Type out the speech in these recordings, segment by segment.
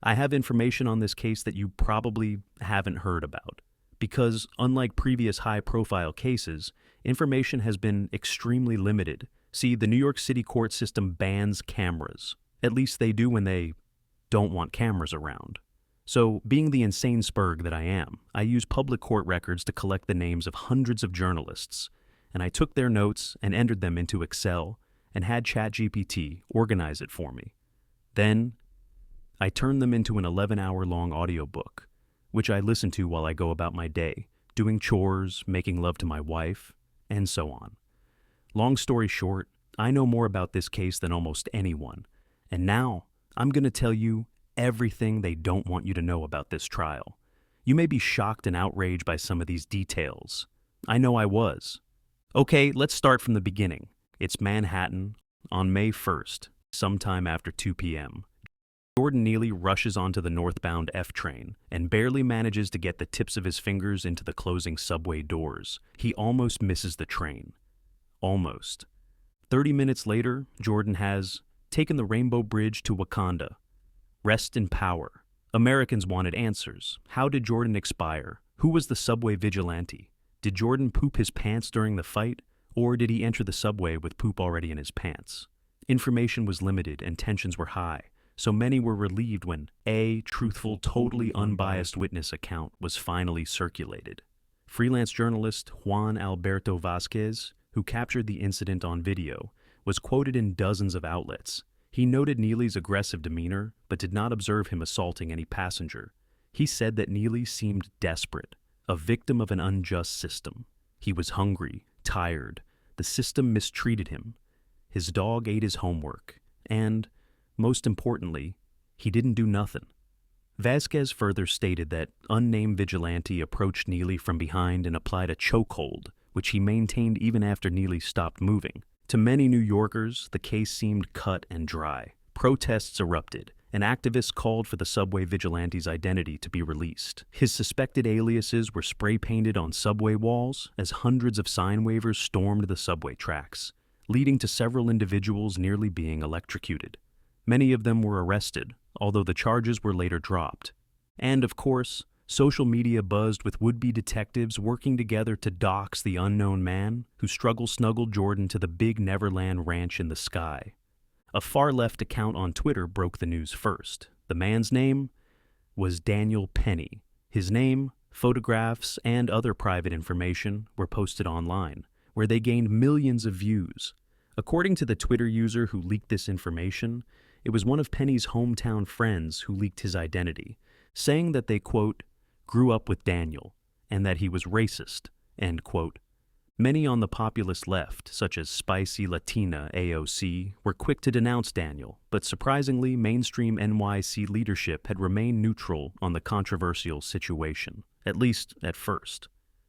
I have information on this case that you probably haven't heard about. Because, unlike previous high-profile cases, information has been extremely limited. See, the New York City court system bans cameras. At least they do when they don't want cameras around. So, being the insane spurg that I am, I use public court records to collect the names of hundreds of journalists, and I took their notes and entered them into Excel and had ChatGPT organize it for me. Then, I turned them into an 11-hour-long audiobook, which I listen to while I go about my day, doing chores, making love to my wife, and so on. Long story short, I know more about this case than almost anyone, and now I'm going to tell you everything they don't want you to know about this trial. You may be shocked and outraged by some of these details. I know I was. Okay, let's start from the beginning. It's Manhattan on May 1st, sometime after 2 p.m. Jordan Neely rushes onto the northbound F train and barely manages to get the tips of his fingers into the closing subway doors. He almost misses the train. Almost. 30 minutes later, Jordan has taken the Rainbow Bridge to Wakanda. Rest in power. Americans wanted answers. How did Jordan expire? Who was the subway vigilante? Did Jordan poop his pants during the fight, or did he enter the subway with poop already in his pants? Information was limited and tensions were high, so many were relieved when a truthful, totally unbiased witness account was finally circulated. Freelance journalist Juan Alberto Vasquez, who captured the incident on video, was quoted in dozens of outlets. He noted Neely's aggressive demeanor, but did not observe him assaulting any passenger. He said that Neely seemed desperate, a victim of an unjust system. He was hungry, tired. The system mistreated him. His dog ate his homework. And, most importantly, he didn't do nothing. Vasquez further stated that unnamed vigilante approached Neely from behind and applied a chokehold, which he maintained even after Neely stopped moving. To many New Yorkers, the case seemed cut and dry. Protests erupted, and activists called for the subway vigilante's identity to be released. His suspected aliases were spray-painted on subway walls as hundreds of sign wavers stormed the subway tracks, leading to several individuals nearly being electrocuted. Many of them were arrested, although the charges were later dropped. And, of course, social media buzzed with would-be detectives working together to dox the unknown man who struggle-snuggled Jordan to the big Neverland ranch in the sky. A far-left account on Twitter broke the news first. The man's name was Daniel Penny. His name, photographs, and other private information were posted online, where they gained millions of views. According to the Twitter user who leaked this information, it was one of Penny's hometown friends who leaked his identity, saying that they, quote, grew up with Daniel, and that he was racist, end quote. Many on the populist left, such as Spicy Latina AOC, were quick to denounce Daniel, but surprisingly, mainstream NYC leadership had remained neutral on the controversial situation, at least at first.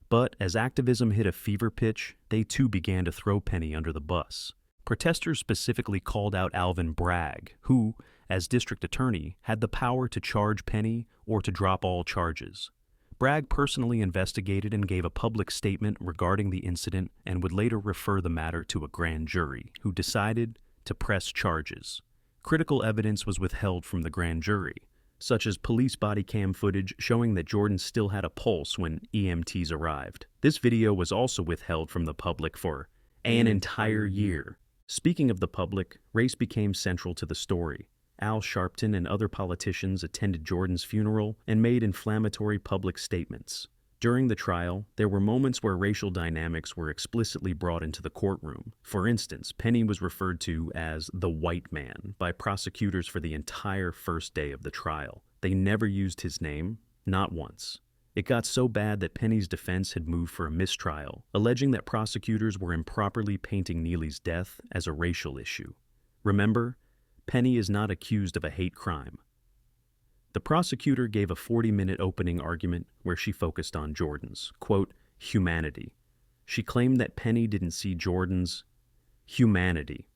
But as activism hit a fever pitch, they too began to throw Penny under the bus. Protesters specifically called out Alvin Bragg, who, as district attorney, had the power to charge Penny or to drop all charges. Bragg personally investigated and gave a public statement regarding the incident and would later refer the matter to a grand jury, who decided to press charges. Critical evidence was withheld from the grand jury, such as police body cam footage showing that Jordan still had a pulse when EMTs arrived. This video was also withheld from the public for an entire year. Speaking of the public, race became central to the story. Al Sharpton and other politicians attended Jordan's funeral and made inflammatory public statements. During the trial, there were moments where racial dynamics were explicitly brought into the courtroom. For instance, Penny was referred to as the white man by prosecutors for the entire first day of the trial. They never used his name, not once. It got so bad that Penny's defense had moved for a mistrial, alleging that prosecutors were improperly painting Neely's death as a racial issue. Remember, Penny is not accused of a hate crime. The prosecutor gave a 40-minute opening argument where she focused on Jordan's, quote, humanity. She claimed that Penny didn't see Jordan's humanity.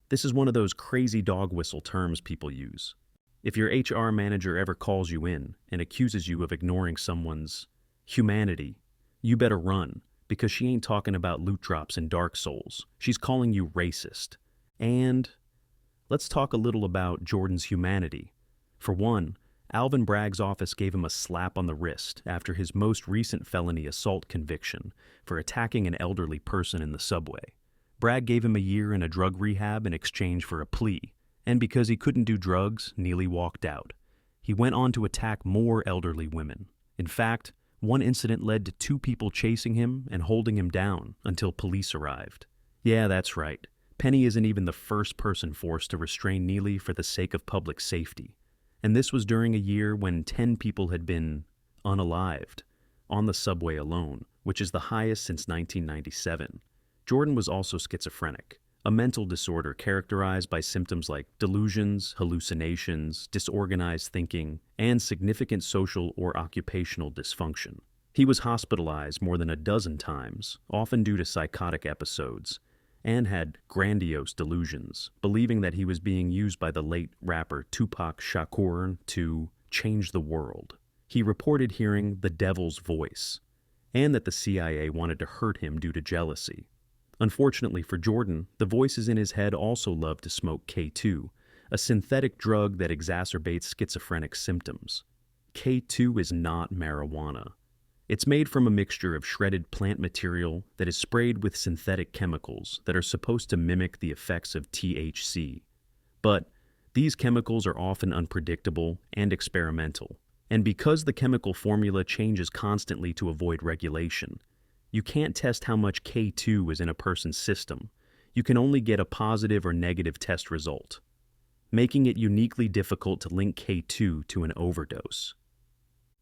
This is one of those crazy dog whistle terms people use. If your HR manager ever calls you in and accuses you of ignoring someone's humanity, you better run, because she ain't talking about loot drops and Dark Souls. She's calling you racist. And let's talk a little about Jordan's humanity. For one, Alvin Bragg's office gave him a slap on the wrist after his most recent felony assault conviction for attacking an elderly person in the subway. Bragg gave him a year in a drug rehab in exchange for a plea, and because he couldn't do drugs, Neely walked out. He went on to attack more elderly women. In fact, one incident led to 2 people chasing him and holding him down until police arrived. Yeah, that's right. Penny isn't even the first person forced to restrain Neely for the sake of public safety. And this was during a year when 10 people had been unalived on the subway alone, which is the highest since 1997. Jordan was also schizophrenic, a mental disorder characterized by symptoms like delusions, hallucinations, disorganized thinking, and significant social or occupational dysfunction. He was hospitalized more than a dozen times, often due to psychotic episodes, and had grandiose delusions, believing that he was being used by the late rapper Tupac Shakur to change the world. He reported hearing the devil's voice, and that the CIA wanted to hurt him due to jealousy. Unfortunately for Jordan, the voices in his head also loved to smoke K2, a synthetic drug that exacerbates schizophrenic symptoms. K2 is not marijuana. It's made from a mixture of shredded plant material that is sprayed with synthetic chemicals that are supposed to mimic the effects of THC. But these chemicals are often unpredictable and experimental, and because the chemical formula changes constantly to avoid regulation, you can't test how much K2 is in a person's system. You can only get a positive or negative test result, making it uniquely difficult to link K2 to an overdose.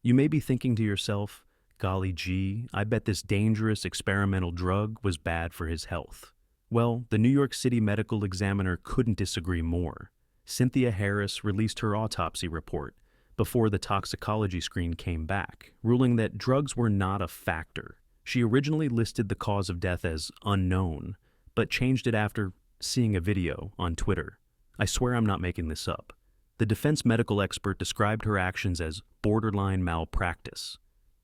You may be thinking to yourself, golly gee, I bet this dangerous experimental drug was bad for his health. Well, the New York City Medical Examiner couldn't disagree more. Cynthia Harris released her autopsy report before the toxicology screen came back, ruling that drugs were not a factor. She originally listed the cause of death as unknown, but changed it after seeing a video on Twitter. I swear I'm not making this up. The defense medical expert described her actions as borderline malpractice.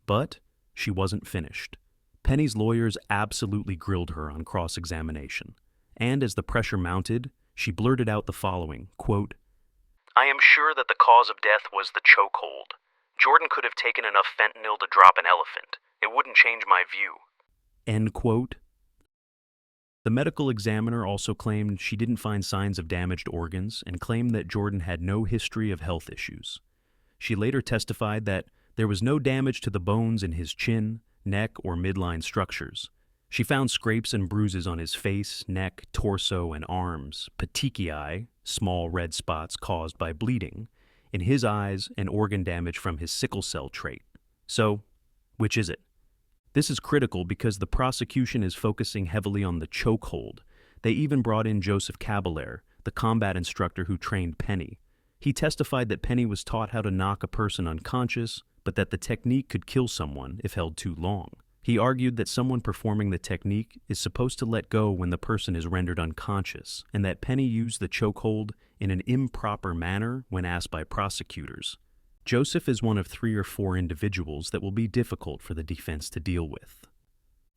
But she wasn't finished. Penny's lawyers absolutely grilled her on cross-examination. And as the pressure mounted, she blurted out the following, quote, "I am sure that the cause of death was the chokehold. Jordan could have taken enough fentanyl to drop an elephant. It wouldn't change my view." End quote. The medical examiner also claimed she didn't find signs of damaged organs and claimed that Jordan had no history of health issues. She later testified that there was no damage to the bones in his chin, neck, or midline structures. She found scrapes and bruises on his face, neck, torso, and arms, petechiae, small red spots caused by bleeding, in his eyes, and organ damage from his sickle cell trait. So, which is it? This is critical because the prosecution is focusing heavily on the chokehold. They even brought in Joseph Caballero, the combat instructor who trained Penny. He testified that Penny was taught how to knock a person unconscious, but that the technique could kill someone if held too long. He argued that someone performing the technique is supposed to let go when the person is rendered unconscious, and that Penny used the chokehold in an improper manner when asked by prosecutors. Joseph is one of 3 or 4 individuals that will be difficult for the defense to deal with.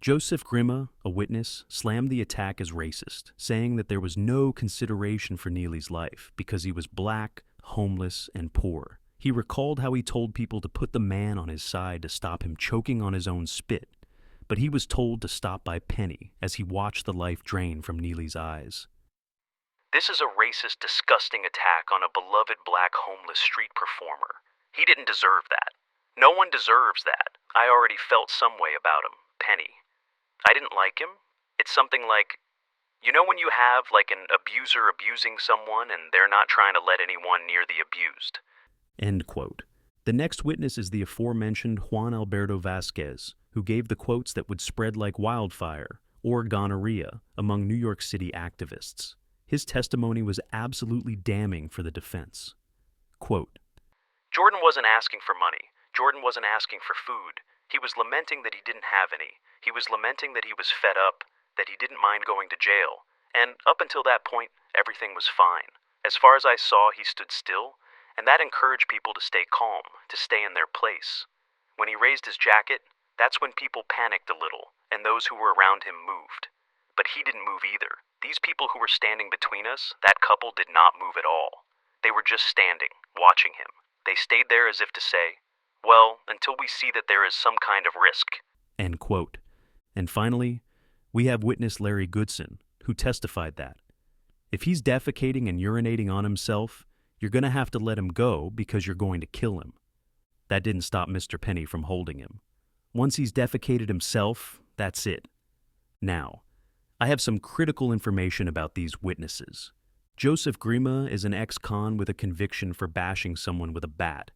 Joseph Grima, a witness, slammed the attack as racist, saying that there was no consideration for Neely's life because he was black, homeless, and poor. He recalled how he told people to put the man on his side to stop him choking on his own spit, but he was told to stop by Penny as he watched the life drain from Neely's eyes. "This is a racist, disgusting attack on a beloved black homeless street performer. He didn't deserve that. No one deserves that. I already felt some way about him, Penny. I didn't like him. It's something like, you know when you have like an abuser abusing someone and they're not trying to let anyone near the abused." End quote. The next witness is the aforementioned Juan Alberto Vasquez, who gave the quotes that would spread like wildfire, or gonorrhea, among New York City activists. His testimony was absolutely damning for the defense. Quote, "Jordan wasn't asking for money. Jordan wasn't asking for food. He was lamenting that he didn't have any. He was lamenting that he was fed up, that he didn't mind going to jail. And up until that point, everything was fine. As far as I saw, he stood still, and that encouraged people to stay calm, to stay in their place. When he raised his jacket, that's when people panicked a little, and those who were around him moved. But he didn't move either. These people who were standing between us, that couple did not move at all. They were just standing, watching him. They stayed there as if to say, well, until we see that there is some kind of risk. End quote. And finally, we have witness Larry Goodson, who testified that if he's defecating and urinating on himself, you're going to have to let him go because you're going to kill him. That didn't stop Mr. Penny from holding him. Once he's defecated himself, that's it. Now, I have some critical information about these witnesses. Joseph Grima is an ex-con with a conviction for bashing someone with a bat.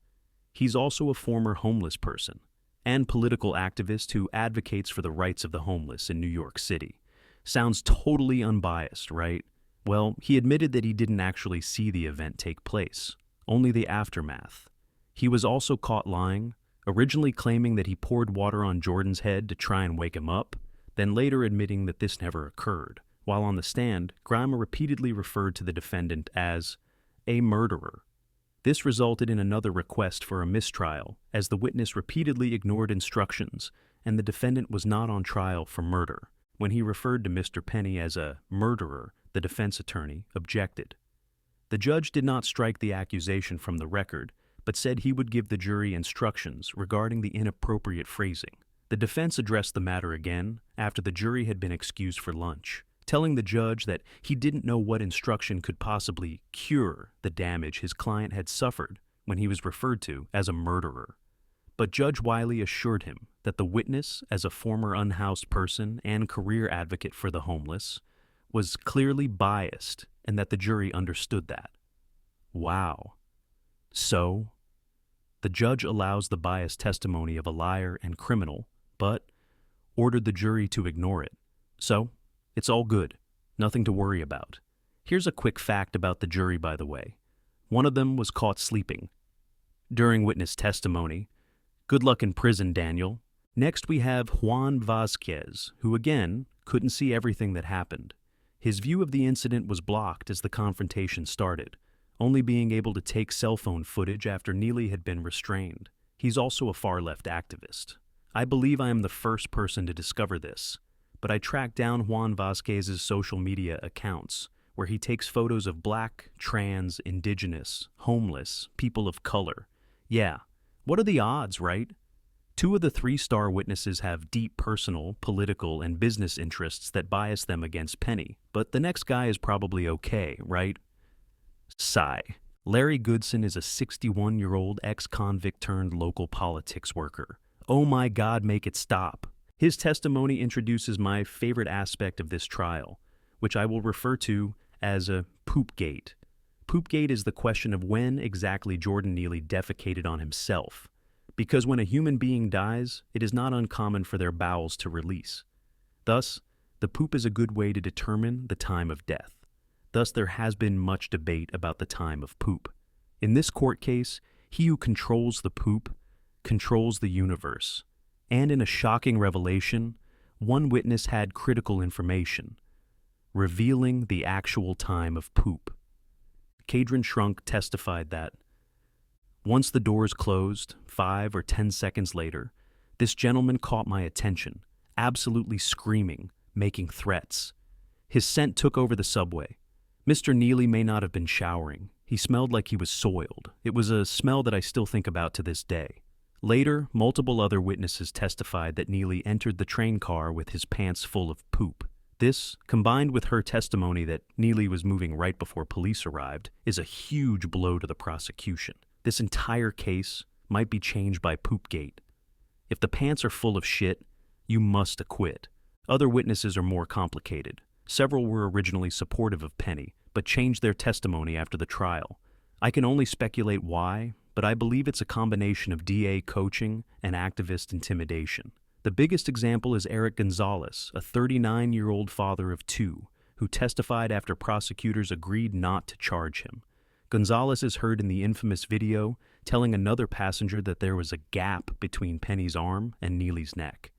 He's also a former homeless person and political activist who advocates for the rights of the homeless in New York City. Sounds totally unbiased, right? Well, he admitted that he didn't actually see the event take place, only the aftermath. He was also caught lying, originally claiming that he poured water on Jordan's head to try and wake him up, then later admitting that this never occurred. While on the stand, Grima repeatedly referred to the defendant as a murderer. This resulted in another request for a mistrial, as the witness repeatedly ignored instructions, and the defendant was not on trial for murder. When he referred to Mr. Penny as a murderer, the defense attorney objected. The judge did not strike the accusation from the record, but said he would give the jury instructions regarding the inappropriate phrasing. The defense addressed the matter again after the jury had been excused for lunch, telling the judge that he didn't know what instruction could possibly cure the damage his client had suffered when he was referred to as a murderer. But Judge Wiley assured him that the witness, as a former unhoused person and career advocate for the homeless, was clearly biased and that the jury understood that. Wow. So, the judge allows the biased testimony of a liar and criminal, but ordered the jury to ignore it. So, it's all good. Nothing to worry about. Here's a quick fact about the jury, by the way. One of them was caught sleeping during witness testimony. Good luck in prison, Daniel. Next, we have Juan Vazquez, who again couldn't see everything that happened. His view of the incident was blocked as the confrontation started, only being able to take cell phone footage after Neely had been restrained. He's also a far-left activist. I believe I am the first person to discover this, but I tracked down Juan Vazquez's social media accounts, where he takes photos of black, trans, indigenous, homeless, people of color. Yeah, what are the odds, right? 2 of the 3 star witnesses have deep personal, political, and business interests that bias them against Penny, but the next guy is probably okay, right? Sigh. Larry Goodson is a 61-year-old ex-convict turned local politics worker. Oh my God, make it stop. His testimony introduces my favorite aspect of this trial, which I will refer to as a poopgate. Poopgate is the question of when exactly Jordan Neely defecated on himself, because when a human being dies, it is not uncommon for their bowels to release. Thus, the poop is a good way to determine the time of death. Thus, there has been much debate about the time of poop. In this court case, he who controls the poop controls the universe. And in a shocking revelation, one witness had critical information, revealing the actual time of poop. Cadron Shrunk testified that once the doors closed, 5 or 10 seconds later, this gentleman caught my attention, absolutely screaming, making threats. His scent took over the subway. Mr. Neely may not have been showering. He smelled like he was soiled. It was a smell that I still think about to this day. Later, multiple other witnesses testified that Neely entered the train car with his pants full of poop. This, combined with her testimony that Neely was moving right before police arrived, is a huge blow to the prosecution. This entire case might be changed by Poopgate. If the pants are full of shit, you must acquit. Other witnesses are more complicated. Several were originally supportive of Penny, but changed their testimony after the trial. I can only speculate why, but I believe it's a combination of DA coaching and activist intimidation. The biggest example is Eric Gonzalez, a 39-year-old father of 2, who testified after prosecutors agreed not to charge him. Gonzalez is heard in the infamous video telling another passenger that there was a gap between Penny's arm and Neely's neck.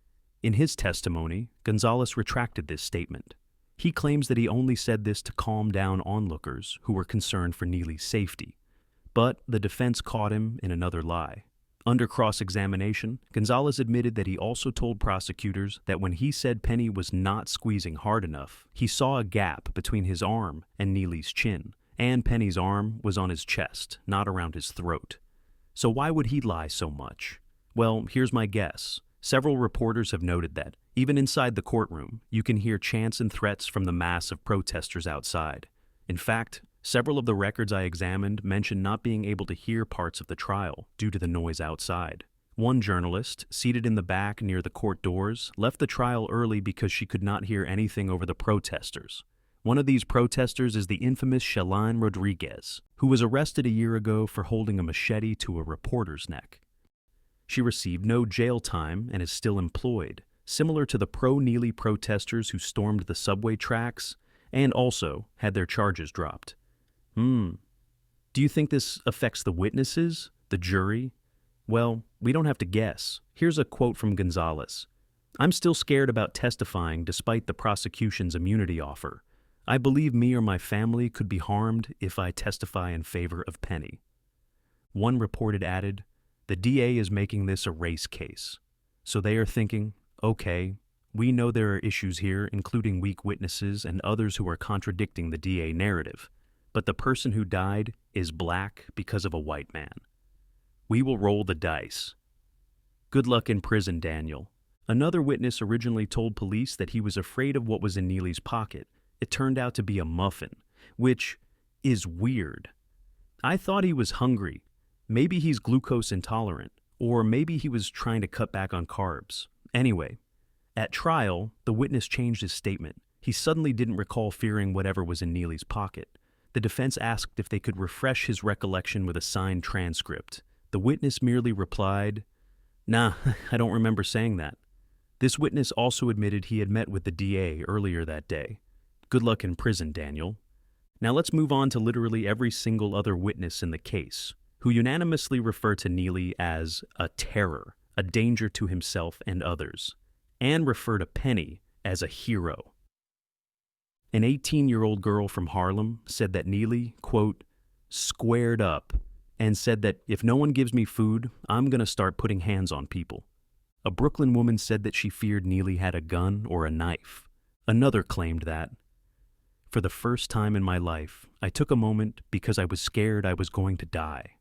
In his testimony, Gonzalez retracted this statement. He claims that he only said this to calm down onlookers who were concerned for Neely's safety. But the defense caught him in another lie. Under cross-examination, Gonzalez admitted that he also told prosecutors that when he said Penny was not squeezing hard enough, he saw a gap between his arm and Neely's chin, and Penny's arm was on his chest, not around his throat. So why would he lie so much? Well, here's my guess. Several reporters have noted that, even inside the courtroom, you can hear chants and threats from the mass of protesters outside. In fact, several of the records I examined mention not being able to hear parts of the trial due to the noise outside. One journalist, seated in the back near the court doors, left the trial early because she could not hear anything over the protesters. One of these protesters is the infamous Shaline Rodriguez, who was arrested a year ago for holding a machete to a reporter's neck. She received no jail time and is still employed, similar to the pro-Neely protesters who stormed the subway tracks and also had their charges dropped. Do you think this affects the witnesses, the jury? Well, we don't have to guess. Here's a quote from Gonzalez. "I'm still scared about testifying despite the prosecution's immunity offer. I believe me or my family could be harmed if I testify in favor of Penny." One reported added, "The DA is making this a race case. So they are thinking, okay, we know there are issues here, including weak witnesses and others who are contradicting the DA narrative. But the person who died is black because of a white man. We will roll the dice. Good luck in prison, Daniel." Another witness originally told police that he was afraid of what was in Neely's pocket. It turned out to be a muffin, which is weird. I thought he was hungry. Maybe he's glucose intolerant, or maybe he was trying to cut back on carbs. Anyway, at trial, the witness changed his statement. He suddenly didn't recall fearing whatever was in Neely's pocket. The defense asked if they could refresh his recollection with a signed transcript. The witness merely replied, "Nah, I don't remember saying that." This witness also admitted he had met with the DA earlier that day. Good luck in prison, Daniel. Now let's move on to literally every single other witness in the case, who unanimously refer to Neely as a terror, a danger to himself and others, and refer to Penny as a hero. An 18-year-old girl from Harlem said that Neely, quote, "squared up," and said that if no one gives me food, I'm going to start putting hands on people. A Brooklyn woman said that she feared Neely had a gun or a knife. Another claimed that, "For the first time in my life, I took a moment because I was scared I was going to die."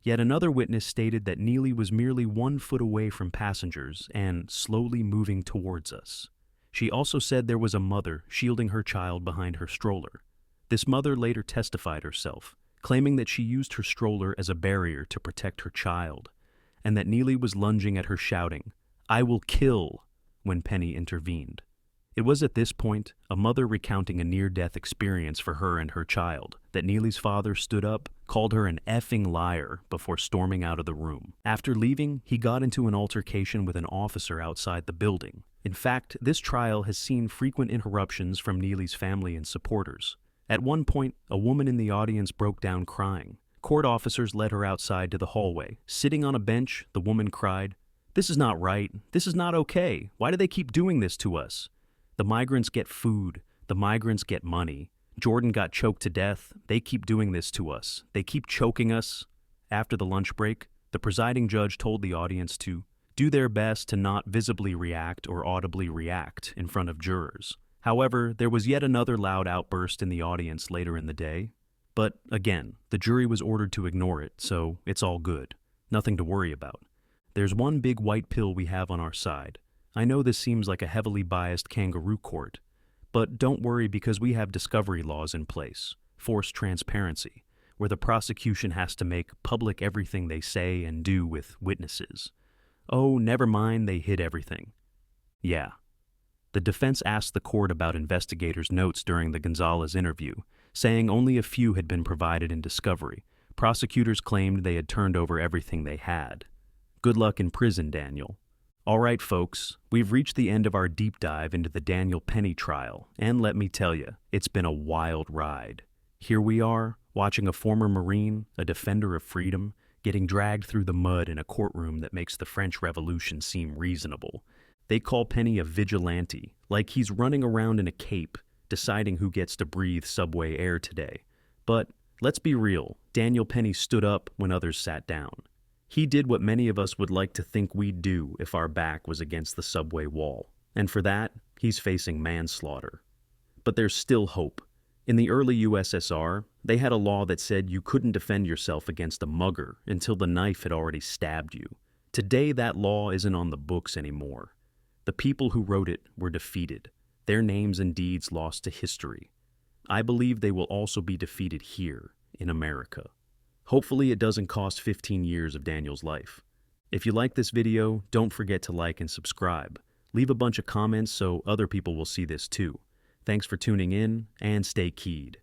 Yet another witness stated that Neely was merely 1 foot away from passengers and slowly moving towards us. She also said there was a mother shielding her child behind her stroller. This mother later testified herself, claiming that she used her stroller as a barrier to protect her child, and that Neely was lunging at her shouting, "I will kill," when Penny intervened. It was at this point, a mother recounting a near-death experience for her and her child, that Neely's father stood up, called her an effing liar before storming out of the room. After leaving, he got into an altercation with an officer outside the building. In fact, this trial has seen frequent interruptions from Neely's family and supporters. At one point, a woman in the audience broke down crying. Court officers led her outside to the hallway. Sitting on a bench, the woman cried, "This is not right. This is not okay. Why do they keep doing this to us? The migrants get food. The migrants get money. Jordan got choked to death. They keep doing this to us. They keep choking us." After the lunch break, the presiding judge told the audience to do their best to not visibly react or audibly react in front of jurors. However, there was yet another loud outburst in the audience later in the day. But again, the jury was ordered to ignore it, so it's all good. Nothing to worry about. There's one big white pill we have on our side. I know this seems like a heavily biased kangaroo court, but don't worry because we have discovery laws in place, forced transparency, where the prosecution has to make public everything they say and do with witnesses. Oh, never mind, they hid everything. Yeah. The defense asked the court about investigators' notes during the Gonzalez interview, saying only a few had been provided in discovery. Prosecutors claimed they had turned over everything they had. Good luck in prison, Daniel. All right, folks, we've reached the end of our deep dive into the Daniel Penny trial, and let me tell you, it's been a wild ride. Here we are, watching a former Marine, a defender of freedom, getting dragged through the mud in a courtroom that makes the French Revolution seem reasonable. They call Penny a vigilante, like he's running around in a cape, deciding who gets to breathe subway air today. But let's be real, Daniel Penny stood up when others sat down. He did what many of us would like to think we'd do if our back was against the subway wall. And for that, he's facing manslaughter. But there's still hope. In the early USSR, they had a law that said you couldn't defend yourself against a mugger until the knife had already stabbed you. Today, that law isn't on the books anymore. The people who wrote it were defeated, their names and deeds lost to history. I believe they will also be defeated here, in America. Hopefully it doesn't cost 15 years of Daniel's life. If you like this video, don't forget to like and subscribe. Leave a bunch of comments so other people will see this too. Thanks for tuning in, and stay keyed.